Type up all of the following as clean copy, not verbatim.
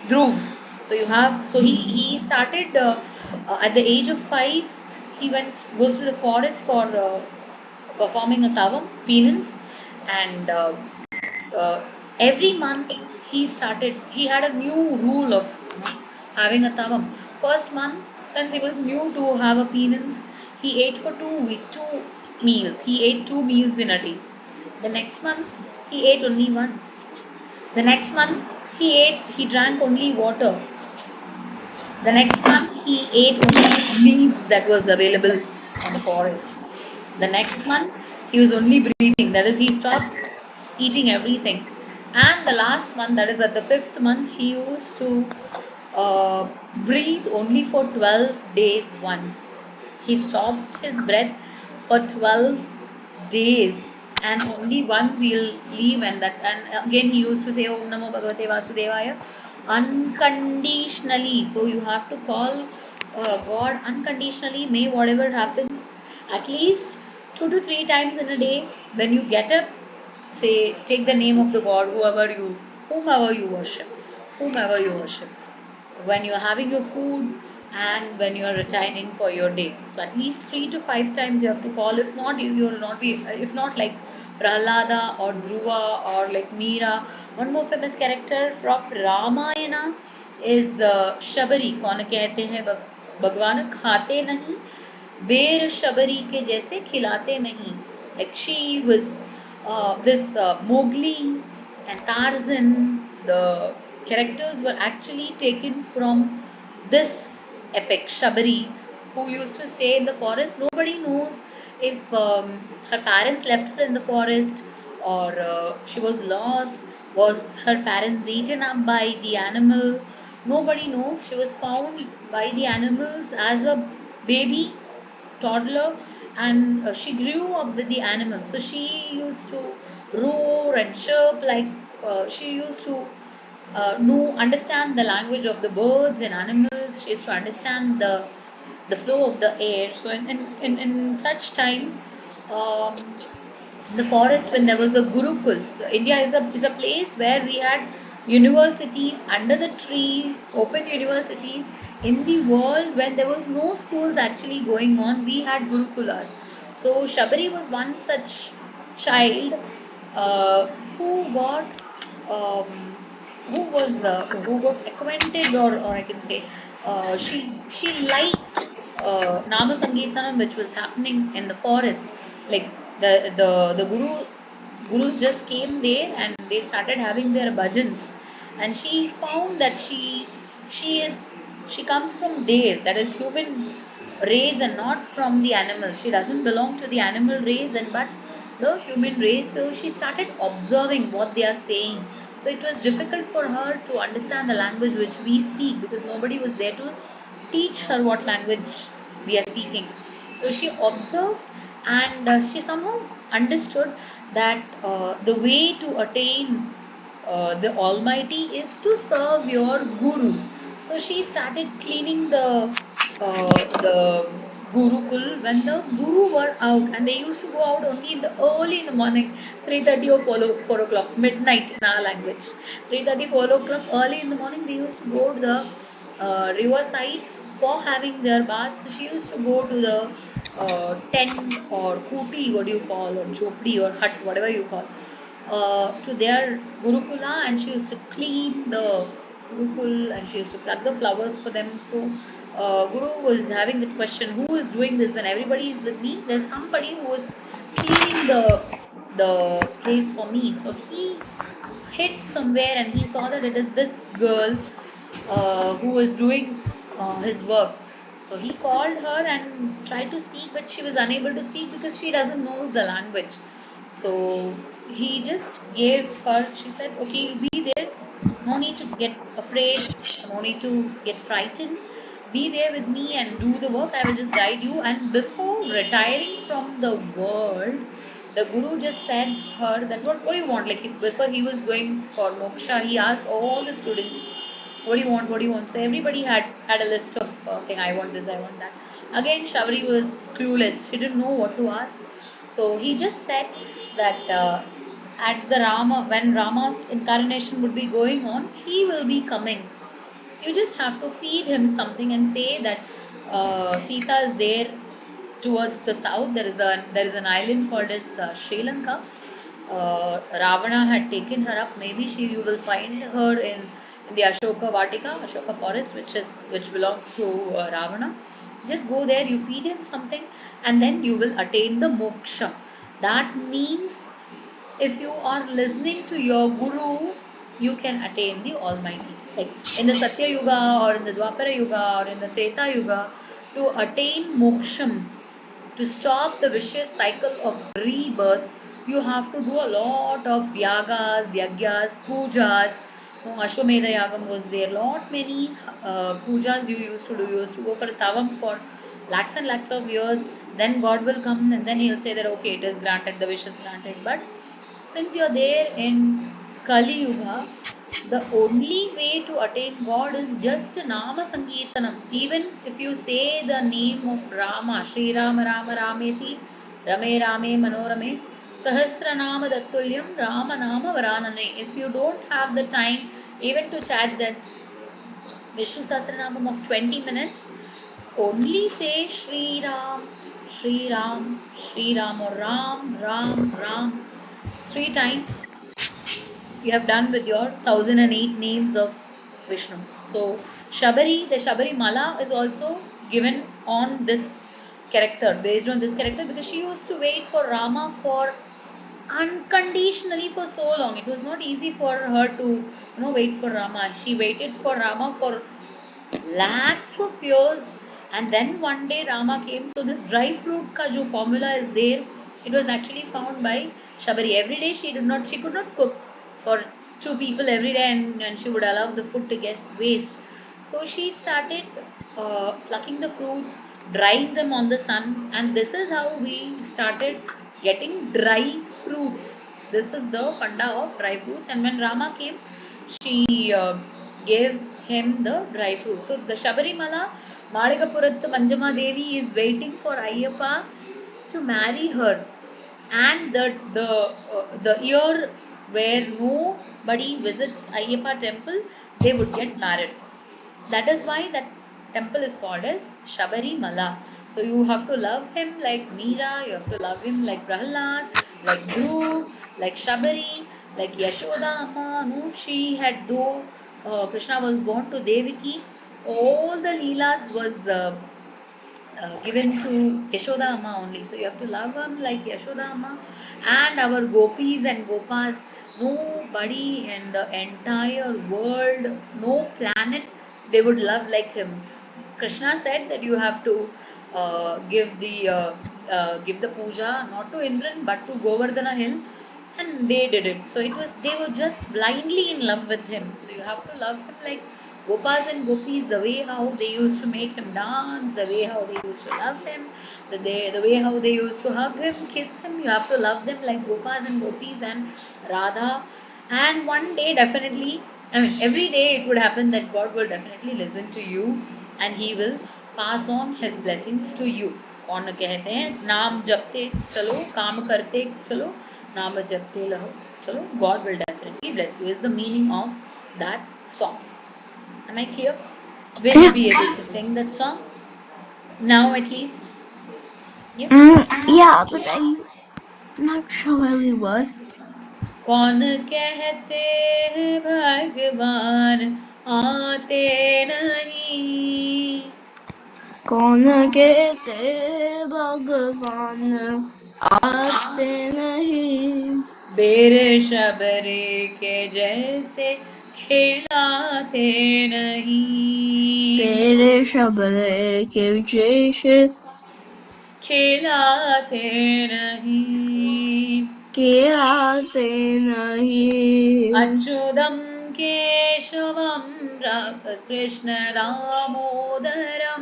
Dhruv. So you have, so he started at the age of 5. He goes to the forest for performing a tavam, penance, and uh, every month he had a new rule of, having a tavam. First month, since he was new to have a penance, he ate for 2 meals. He ate 2 meals in a day. The next month he ate only once. The next month he drank only water. The next month he ate only leaves that was available on the forest. The next month he was only breathing, that is, he stopped eating everything. And the last month, that is at the 5th month, he used to breathe only for 12 days once. He stopped his breath for 12 days, and only once he'll leave, and again he used to say Om Namo Bhagavate Vasudevaya unconditionally. So you have to call God unconditionally. May whatever happens, at least 2 to 3 times in a day. When you get up, say, take the name of the God, whomever you worship, whomever you worship, when you're having your food and when you're retiring for your day. So at least 3 to 5 times you have to call. If not, you will not be. If not, like Prahlada or Dhruva or like Meera. One more famous character from Ramayana is Shabari. कौन कहते हैं भगवान खाते नहीं, बेर शबरी के जैसे खिलाते नहीं. Like she was this Mowgli and Tarzan, the characters were actually taken from this epic, Shabari, who used to stay in the forest. Nobody knows if her parents left her in the forest, or she was lost. Was her parents eaten up by the animal? Nobody knows. She was found by the animals as a baby, toddler, and she grew up with the animals. So she used to roar and chirp, like she used to understand the language of the birds and animals. She used to understand the flow of the air. So in such times, um, the forest, when there was a Gurukul. India is a place where we had universities under the tree, open universities. In the world, when there was no schools actually going on, we had Gurukulas. So Shabari was one such child uh, who got um, who got acquainted, or I can say she liked Nama Sankirtanam, which was happening in the forest. Like the gurus just came there and they started having their bhajans, and she found that she is she comes from there, that is human race, and not from the animal. She doesn't belong to the animal race, and but the human race. So she started observing what they are saying. So it was difficult for her to understand the language which we speak, because nobody was there to teach her what language we are speaking. So she observed, and she somehow understood that the way to attain the Almighty is to serve your Guru. So she started cleaning the Gurukul when the Guru were out, and they used to go out only in the early in the morning, 3:30 or 4 o'clock, midnight in our language. 3:30, 4 o'clock, early in the morning, they used to go to the riverside for having their bath. So she used to go to the tent or kuti, what do you call, or chopdi or hut, whatever you call, to their Gurukula, and she used to clean the Gurukul, and she used to pluck the flowers for them. So Guru was having the question, who is doing this when everybody is with me? There's somebody who is cleaning the place for me. So he hid somewhere and he saw that it is this girl who was doing his work. So he called her and tried to speak, but she was unable to speak because she doesn't know the language. So he just gave her, she said, okay, you be there. No need to get afraid, no need to get frightened. Be there with me and do the work. I will just guide you. And before retiring from the world, the Guru just said her that what do you want? Like before he was going for moksha, he asked all the students, what do you want? What do you want? So everybody had a list of thing. I want this. I want that. Again, Shabari was clueless. She didn't know what to ask. So he just said that at the Rama, when Rama's incarnation would be going on, he will be coming. You just have to feed him something and say that Sita is there towards the south. There is an island called as Sri Lanka. Ravana had taken her up. Maybe you will find her in the Ashoka Vatika, Ashoka forest, which belongs to Ravana. Just go there, you feed him something, and then you will attain the moksha. That means if you are listening to your guru, you can attain the Almighty. Like in the Satya Yuga or in the Dwapara Yuga or in the Treta Yuga, to attain moksham, to stop the vicious cycle of rebirth, you have to do a lot of yagas, yagyas, pujas. Ashwamedha Yagam was there. Lot many pujas you used to do. You used to go for tavam for lakhs and lakhs of years. Then God will come and then He'll say that okay, it is granted, the wish is granted. But since you're there in Kali Yuga, the only way to attain God is just Nama Sankirtanam. Even if you say the name of Rama, Sri Rama Rama Rameti, Rame Rame Manorame, Sahasranama Dattulyam, Rama Nama Varanane. If you don't have the time even to chat that Vishnu Sahasranamam of 20 minutes, only say Sri Ram, Sri Ram, Sri Ram or Ram, Ram, Ram 3 times you have done with your 1008 names of Vishnu. So the Shabari Mala is also given on this character, based on this character, because she used to wait for Rama for unconditionally for so long. It was not easy for her to wait for Rama. She waited for Rama for lakhs of years, and then one day Rama came. So this dry fruit ka jo formula is there, it was actually found by Shabari. Every day she could not cook for two people every day, and she would allow the food to get waste. So she started plucking the fruits, drying them on the sun, and this is how we started getting dry fruits. This is the funda of dry fruits. And when Rama came, she gave him the dry fruit. So the Shabarimala, Madagapurathu Manjama Devi is waiting for Ayyappa to marry her. And the year where nobody visits Ayyappa temple, they would get married. That is why that temple is called as Shabarimala. So you have to love him like Meera, you have to love him like Prahlad, like Dhruv, like Shabari, like Yashoda Amma. No, she had though Krishna was born to Devaki, all the Leelas was given to Yashoda Amma only. So you have to love him like Yashoda Amma. And our gopis and gopas, nobody in the entire world, no planet, they would love like him. Krishna said that you have to give the puja not to Indran but to Govardhana hill, and they did it. So they were just blindly in love with him. So you have to love him like Gopas and Gopis, the way how they used to make him dance, the way how they used to love him, the way how they used to hug him, kiss him. You have to love them like Gopas and Gopis and Radha. And one day, definitely, I mean, every day it would happen that God will definitely listen to you and He will pass on His blessings to you. कौन कहते हैं नाम जपते चलो काम करते चलो नाम जपते रहो चलो God will definitely bless you is the meaning of that song. Am I clear? Will you be able to sing that song now at least? Yeah, but I'm not sure really what. कौन कहते हैं भगवान आते नहीं कौन कहते भगवान आते नहीं बेर शबरे के जैसे खिलाते नहीं तेरे शबरे के जैसे खिलाते नहीं खिलाते नहीं अच्युतम केशवम कृष्ण दामोदरम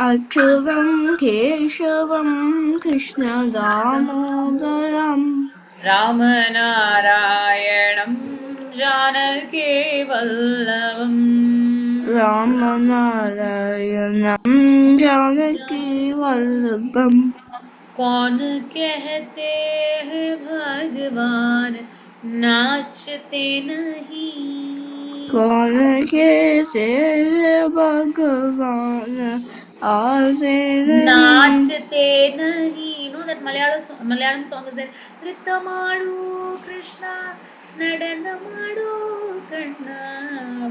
अच्युतं केशवं कृष्णदामोदरम् रामनारायणं जानकी वल्लभम् रामनारायणं जानकी वल्लभम् कौन कहते हैं भगवान नाचते नहीं कौन कहते हैं भगवान आते नहीं नाचते नहीं. You know that Malayalam song is there. Rittamadu Krishna Nadanamadu Kanna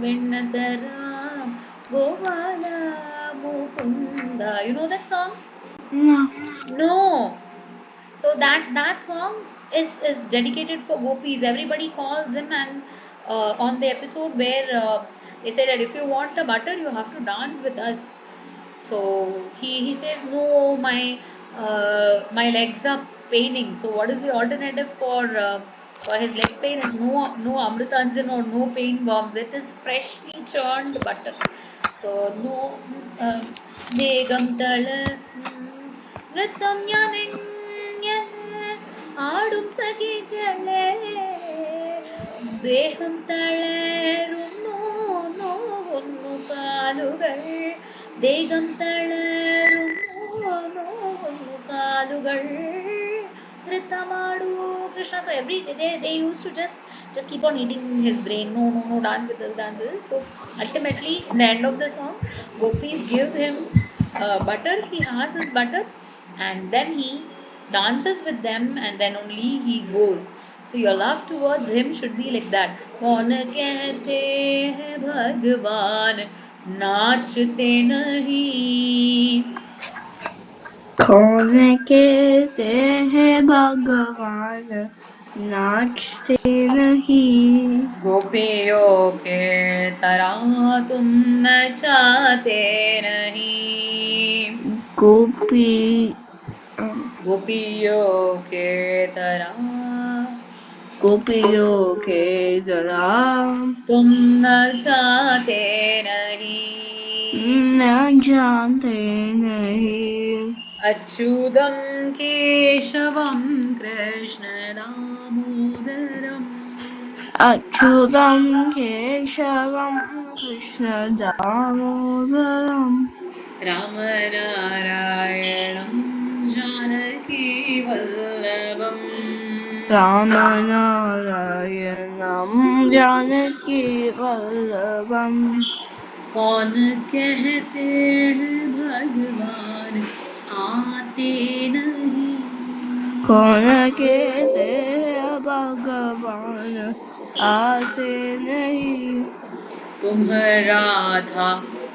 Vennatara Govala Mukunda. You know that song? No. No. So that song is dedicated for gopis. Everybody calls him, and on the episode where they say that if you want the butter, you have to dance with us. So he says no, my legs are paining. So what is the alternative for his leg pain? Is no amrutanjan or no pain bombs. It is freshly churned butter. So no Negam tala nritam yanenya ആടും സഖികളെ ദേഹം തളരുന്നു നോവുന്നു കാലുകൾ ദേഹം തളരുന്നു നോവുന്നു കാലുകൾ നൃത്തമാടൂ Krishna. So every day they used to just keep on eating his brain. No, dance with us, dance with us. So ultimately, in the end of the song, gopis give him butter. He has his butter, and then he dances with them, and then only he goes. So your love towards him should be like that. कौन कहते हैं भगवान नाचते नहीं. कौन कहते हैं भगवान नाचते नहीं गोपियों के तरह तुम नचाते नहीं. गोपियों के तरह तुम नचाते नहीं. न जानते नहीं अच्युतं केशवं कृष्ण दामोदरम् अच्युतं केशवं कृष्ण दामोदरम् रामनारायणं जानकी वल्लभम् रामनारायणं जानकी वल्लभम् कौन कहते हैं भगवान आते नहीं. कौन कहते हैं भगवान आते नहीं तुम राधा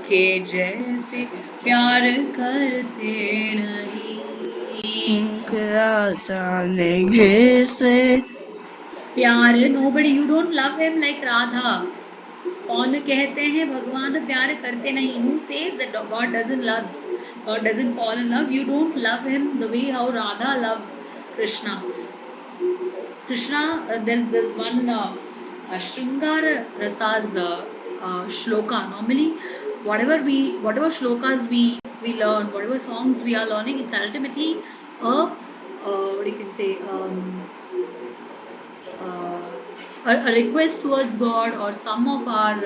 के जैसे प्यार करते नहीं. जाने जैसे प्यार nobody, you don't love him like Radha. कौन कहते हैं भगवान प्यार करते नहीं. Who says that God doesn't fall in love? You don't love him the way how Radha loves Krishna. There's one Shringara Rasa's shloka. Normally, whatever shlokas we learn, whatever songs we are learning, it's ultimately what you can say, a request towards God, or some of our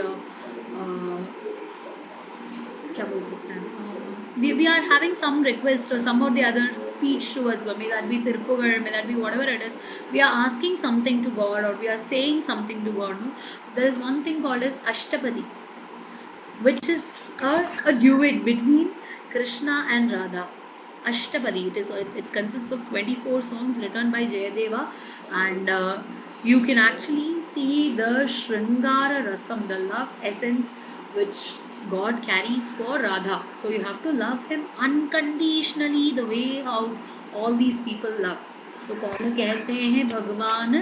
क्या बोल सकते हैं, we are having some request or some or the other speech towards God. May that be Tiruppugar, may that be whatever it is. We are asking something to God, or we are saying something to God. No? There is one thing called as Ashtapadi, which is a duet between Krishna and Radha. Ashtapadi. It consists of 24 songs written by Jayadeva, and you can actually see the Shringara Rasam, the love essence which God carries for Radha. So you have to love him unconditionally, the way how all these people love. So कौन कहते हैं भगवान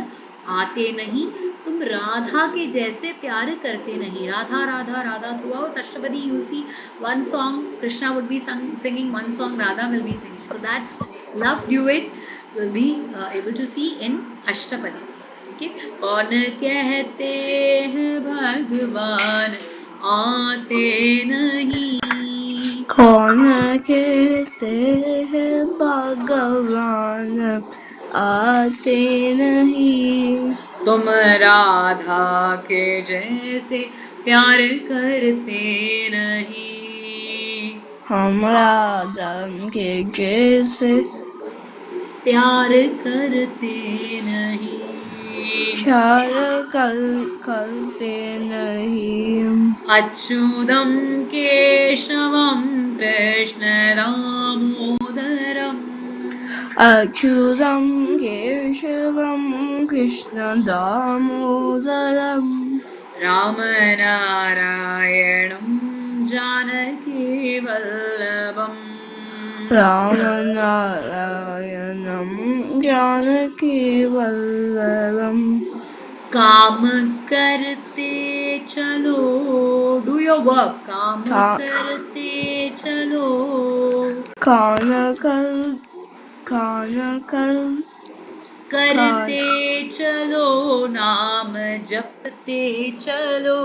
आते नहीं, तुम राधा के जैसे प्यार करते नहीं. Radha Radha Radha throughout Ashtapadi you will see one song Krishna would be singing, one song Radha will be singing. So that love duet will be able to see in Ashtapadi. Okay? कौन कहते हैं भगवान आते नहीं. कौन कहते हैं भगवान आते नहीं तुम राधा के जैसे प्यार करते नहीं. हम राधा के जैसे प्यार करते नहीं. ख्याल करते नहीं। अच्युतं केशवं कृष्ण दामोदरम् अच्युतं केशवं कृष्ण दामोदरम् रामनारायणं जानकीवल्लभम् रामनारायणं जानकीवल्लभम् काम करते चलो, डू योर वर्क, काम का- करते चलो, कानकल कानकल कान करते चलो, नाम जपते चलो.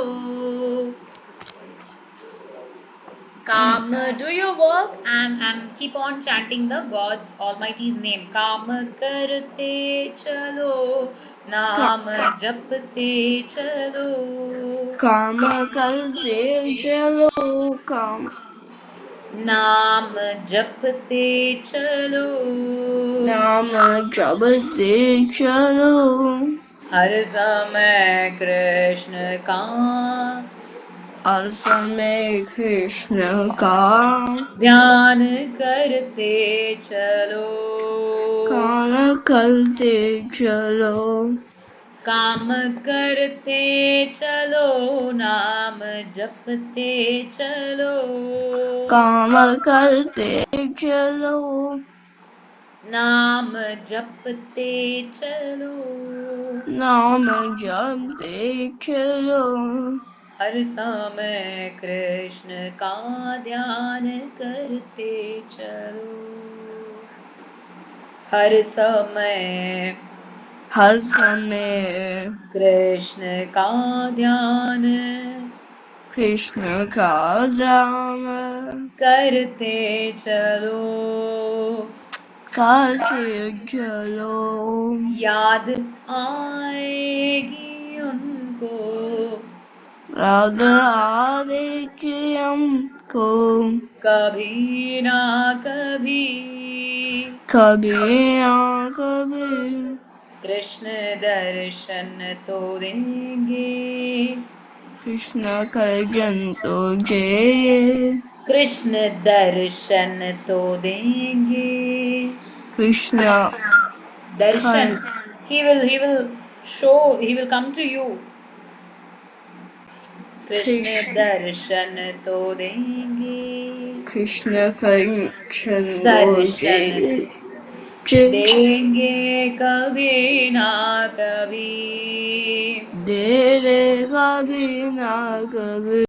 Kam, do your work and keep on chanting the God's Almighty's name. Kam karte chalo, का, naam japte chalo. काम करते चलो काम नाम जपते चलो. नाम जपते चलो हर समय कृष्ण का हर समय कृष्ण का ध्यान करते चलो. काम करते चलो काम करते चलो, नाम जपते चलो. काम करते चलो नाम जपते चलो. नाम जपते चलो हर समय कृष्ण का ध्यान करते चलो. हर समय हर समय कृष्ण का ध्यान कृष्ण का नाम करते चलो. करते चलो याद आएगी उनको, याद आएगी हमको कभी ना कभी. कभी ना कभी कृष्ण दर्शन तो देंगे, कृष्ण कर्जन तो जय कृष्ण दर्शन तो देंगे. कृष्ण Darshan, कर he will show, he will come to you. Krishna Krishna दर्शन तो देंगे, कृष्ण कर्जन तो दर्शन जय जय देंगे कभी ना कभी. दे देगा भी ना कभी